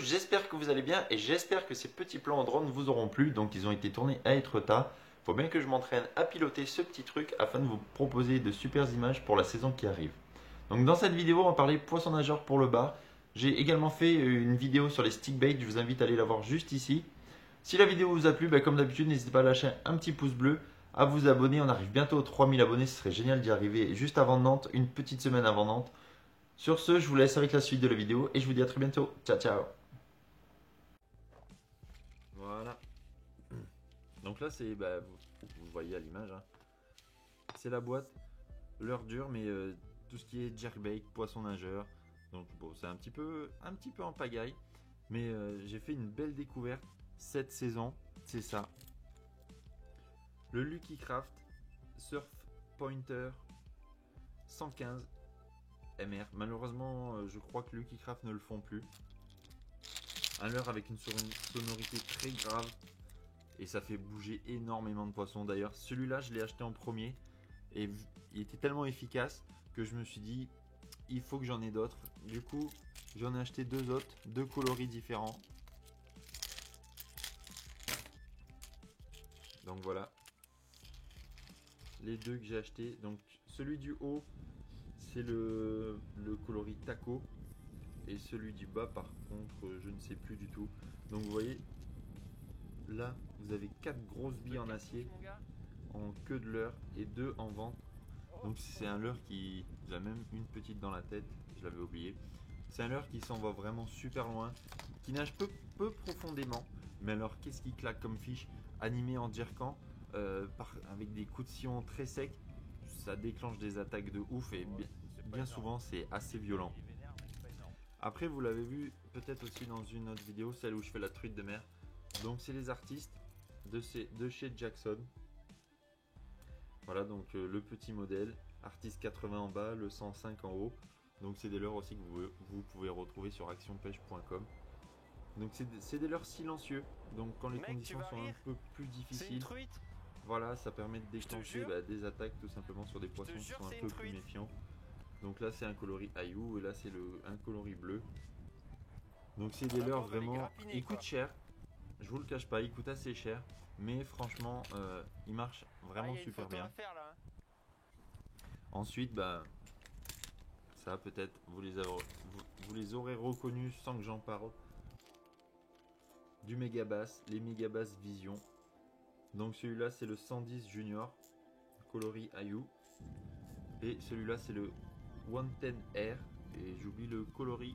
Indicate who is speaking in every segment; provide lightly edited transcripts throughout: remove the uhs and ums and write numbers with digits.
Speaker 1: j'espère que vous allez bien et j'espère que ces petits plans en drone vous auront plu. Donc ils ont été tournés à Étretat. Il faut bien que je m'entraîne à piloter ce petit truc afin de vous proposer de super images pour la saison qui arrive. Donc dans cette vidéo, on va parler poisson nageur pour le bar. J'ai également fait une vidéo sur les stick bait, je vous invite à aller la voir juste ici. Si la vidéo vous a plu, comme d'habitude, n'hésitez pas à lâcher un petit pouce bleu, à vous abonner. On arrive bientôt aux 3000 abonnés, ce serait génial d'y arriver juste avant Nantes, une petite semaine avant Nantes. Sur ce, je vous laisse avec la suite de la vidéo et je vous dis à très bientôt. Ciao, ciao. Voilà. Donc là, c'est, vous voyez à l'image, hein. C'est la boîte, l'heure dure, mais tout ce qui est jerkbait, poisson nageur. Donc bon, c'est un petit peu en pagaille, mais j'ai fait une belle découverte cette saison. C'est ça. Le Lucky Craft Surf Pointer 115 MR. Malheureusement, je crois que Lucky Craft ne le font plus. Un leurre avec une sonorité très grave et ça fait bouger énormément de poissons. D'ailleurs, celui-là, je l'ai acheté en premier et il était tellement efficace que je me suis dit, il faut que j'en ai d'autres. Du coup, j'en ai acheté deux autres, deux coloris différents. Donc voilà, les deux que j'ai achetés. Donc celui du haut, c'est le coloris taco. Et celui du bas, par contre, je ne sais plus du tout. Donc vous voyez, là, vous avez 4 grosses billes en acier, en queue de leurre et 2 en ventre. Donc c'est un leurre qui... J'ai même une petite dans la tête, je l'avais oublié. C'est un leurre qui s'envoie vraiment super loin, qui nage peu profondément. Mais alors, qu'est-ce qui claque comme fiche? Animé en jerkant, avec des coups de sillon très secs, ça déclenche des attaques de ouf et bien souvent c'est assez violent. Après, vous l'avez vu peut-être aussi dans une autre vidéo, celle où je fais la truite de mer. Donc c'est les artistes de chez Jackson. Voilà, donc le petit modèle, artiste 80 en bas, le 105 en haut. Donc c'est des leurres aussi que vous pouvez retrouver sur actionpêche.com. Donc c'est des leurres silencieux. Donc quand les conditions sont un peu plus difficiles, voilà, ça permet de déclencher des attaques tout simplement sur des poissons qui sont un peu plus méfiants. Donc là c'est un coloris Ayou et là c'est un coloris bleu. Donc c'est des leurres vraiment, ils coûtent cher, je vous le cache pas, ils coûtent assez cher, mais franchement ils marchent vraiment super bien. Ensuite ça peut-être vous les aurez reconnus sans que j'en parle. Du Megabass, les Megabass Vision. Donc celui-là c'est le 110 Junior, coloris Ayou. Et celui-là c'est le 110R et j'oublie le coloris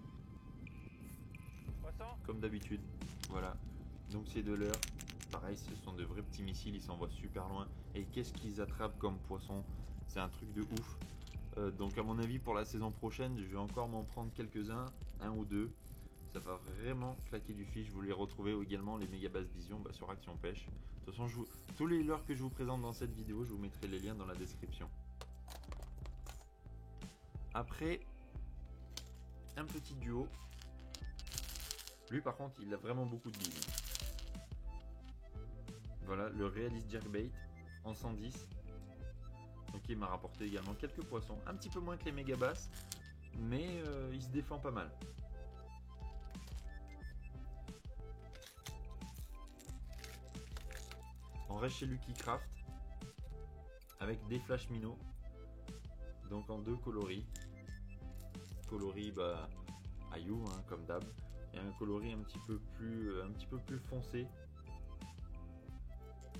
Speaker 1: comme d'habitude. Voilà, donc ces deux leurres, pareil, ce sont de vrais petits missiles, ils s'envoient super loin. Et qu'est-ce qu'ils attrapent comme poisson? C'est un truc de ouf. Donc à mon avis pour la saison prochaine, je vais encore m'en prendre quelques-uns, un ou deux. Ça va vraiment claquer du fiche. Vous les retrouvez également, les Megabass Vision, sur Action Pêche. De toute façon, tous les leurres que je vous présente dans cette vidéo, je vous mettrai les liens dans la description. Après, un petit duo. Lui par contre, il a vraiment beaucoup de billes. Voilà, le Realist Jerkbait en 110. Donc il m'a rapporté également quelques poissons. Un petit peu moins que les Megabass, mais il se défend pas mal. On reste chez Lucky Craft avec des flash minnows, donc en deux coloris. Coloris Ayou, hein, comme d'hab, et un coloris un petit peu plus foncé.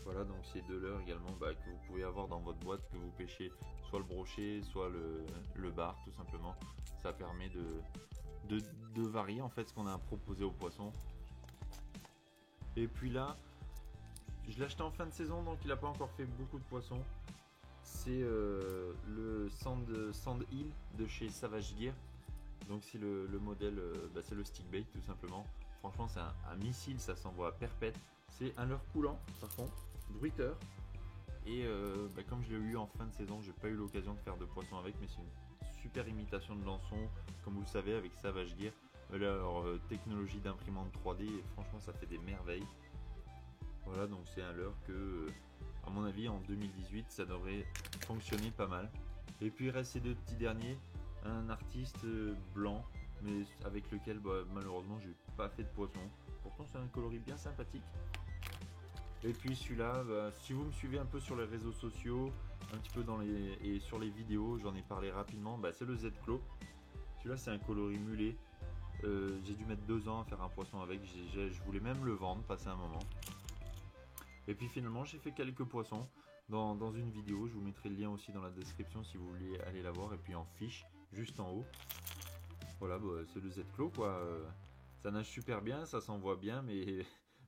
Speaker 1: Voilà, donc c'est deux leurres également que vous pouvez avoir dans votre boîte, que vous pêchez soit le brochet, soit le bar, tout simplement. Ça permet de varier en fait ce qu'on a à proposer aux poissons. Et puis là, je l'ai acheté en fin de saison, donc il n'a pas encore fait beaucoup de poissons. C'est le Sand Hill de chez Savage Gear. Donc c'est le modèle, c'est le stick bait tout simplement. Franchement c'est un missile, ça s'envoie à perpète. C'est un leurre coulant par contre, bruiteur. Et comme je l'ai eu en fin de saison, j'ai pas eu l'occasion de faire de poisson avec, mais c'est une super imitation de lançon, comme vous le savez avec Savage Gear. Leur technologie d'imprimante 3D, et franchement ça fait des merveilles. Voilà, donc c'est un leurre que, à mon avis, en 2018, ça devrait fonctionner pas mal. Et puis il reste ces deux petits derniers, un artiste blanc mais avec lequel malheureusement j'ai pas fait de poisson. Pourtant c'est un coloris bien sympathique. Et puis celui-là, si vous me suivez un peu sur les réseaux sociaux, un petit peu et sur les vidéos, j'en ai parlé rapidement, c'est le Z-Claw. Celui-là c'est un coloris mulet. J'ai dû mettre 2 ans à faire un poisson avec, je voulais même le vendre, passer un moment. Et puis finalement j'ai fait quelques poissons dans une vidéo, je vous mettrai le lien aussi dans la description si vous voulez aller la voir, et puis en fiche, juste en haut. Voilà, c'est le Z-Claw quoi, ça nage super bien, ça s'envoie bien, mais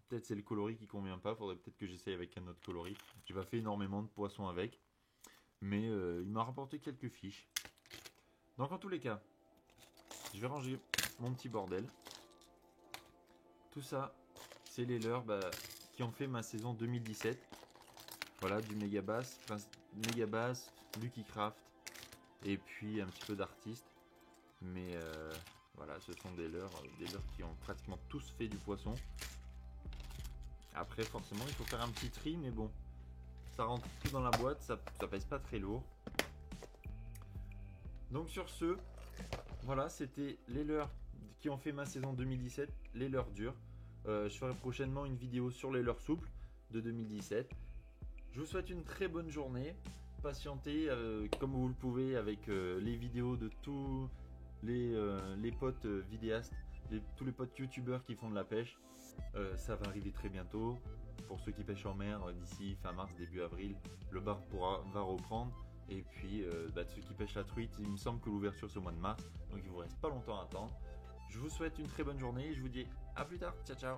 Speaker 1: peut-être c'est le coloris qui convient pas, faudrait peut-être que j'essaye avec un autre coloris. J'ai pas fait énormément de poissons avec, mais il m'a rapporté quelques fiches. Donc en tous les cas, je vais ranger mon petit bordel. Tout ça, c'est les leurres qui ont fait ma saison 2017. Voilà, du Megabass, Lucky Craft, et puis un petit peu d'artiste. Mais voilà, ce sont des leurres qui ont pratiquement tous fait du poisson. Après, forcément, il faut faire un petit tri, mais bon, ça rentre tout dans la boîte, ça pèse pas très lourd. Donc sur ce, voilà, c'était les leurres qui ont fait ma saison 2017, les leurres durs. Je ferai prochainement une vidéo sur les leurres souples de 2017. Je vous souhaite une très bonne journée. Patientez comme vous le pouvez avec les vidéos de tous les potes vidéastes, tous les potes youtubeurs qui font de la pêche. Ça va arriver très bientôt. Pour ceux qui pêchent en mer, d'ici fin mars, début avril, le bar va reprendre. Et puis ceux qui pêchent la truite, il me semble que l'ouverture c'est au mois de mars. Donc il vous reste pas longtemps à attendre. Je vous souhaite une très bonne journée et je vous dis à plus tard. Ciao ciao.